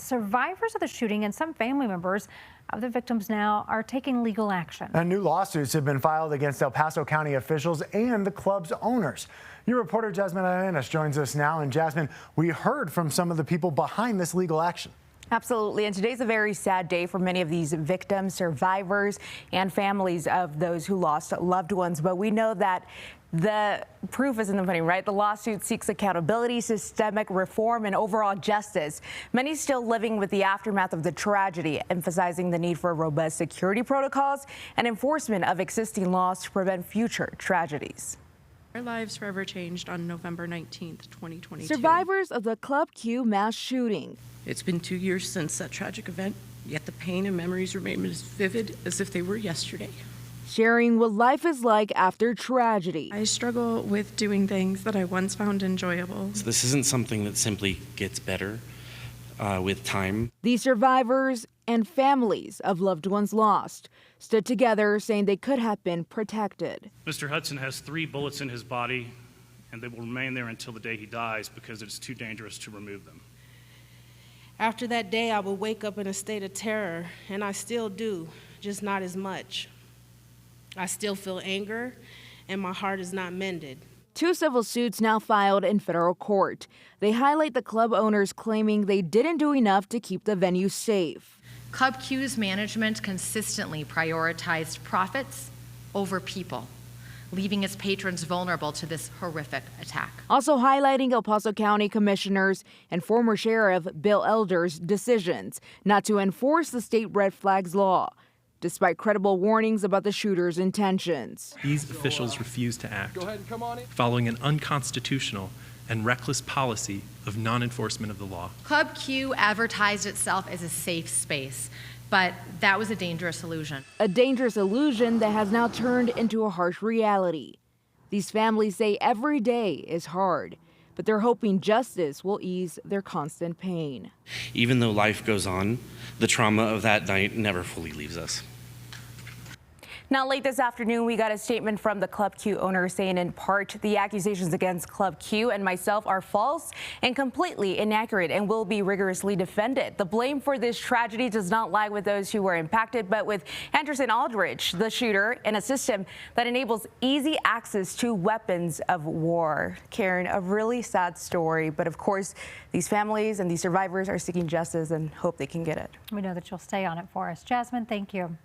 survivors of the shooting and some family members of the victims now are taking legal action. And new lawsuits have been filed against El Paso County officials and the club's owners. Your reporter Jasmine Arenas joins us now. And Jasmine, we heard from some of the people behind this legal action. Absolutely. And today's a very sad day for many of these victims, survivors, and families of those who lost loved ones. But we know that the proof is in the pudding, right? The lawsuit seeks accountability, systemic reform, and overall justice. Many still living with the aftermath of the tragedy, emphasizing the need for robust security protocols and enforcement of existing laws to prevent future tragedies. Our lives forever changed on November 19th, 2022. Survivors of the Club Q mass shooting. It's been 2 years since that tragic event, yet the pain and memories remain as vivid as if they were yesterday. Sharing what life is like after tragedy. I struggle with doing things that I once found enjoyable. So this isn't something that simply gets better with time. These survivors and families of loved ones lost stood together, saying they could have been protected. Mr. Hudson has 3 bullets in his body, and they will remain there until the day he dies because it's too dangerous to remove them. After that day, I would wake up in a state of terror, and I still do, just not as much. I still feel anger, and my heart is not mended. 2 civil suits now filed in federal court. They highlight the club owners claiming they didn't do enough to keep the venue safe. Club Q's management consistently prioritized profits over people, leaving its patrons vulnerable to this horrific attack. Also highlighting El Paso County commissioners and former Sheriff Bill Elder's decisions not to enforce the state red flags law, despite credible warnings about the shooter's intentions. These officials refused to act, following an unconstitutional and reckless policy of non-enforcement of the law. Club Q advertised itself as a safe space, but that was a dangerous illusion. A dangerous illusion that has now turned into a harsh reality. These families say every day is hard, but they're hoping justice will ease their constant pain. Even though life goes on, the trauma of that night never fully leaves us. Now, late this afternoon, we got a statement from the Club Q owner saying, in part, the accusations against Club Q and myself are false and completely inaccurate and will be rigorously defended. The blame for this tragedy does not lie with those who were impacted, but with Anderson Aldrich, the shooter, and a system that enables easy access to weapons of war. Karen, a really sad story, but of course, these families and these survivors are seeking justice and hope they can get it. We know that you'll stay on it for us. Jasmine, thank you.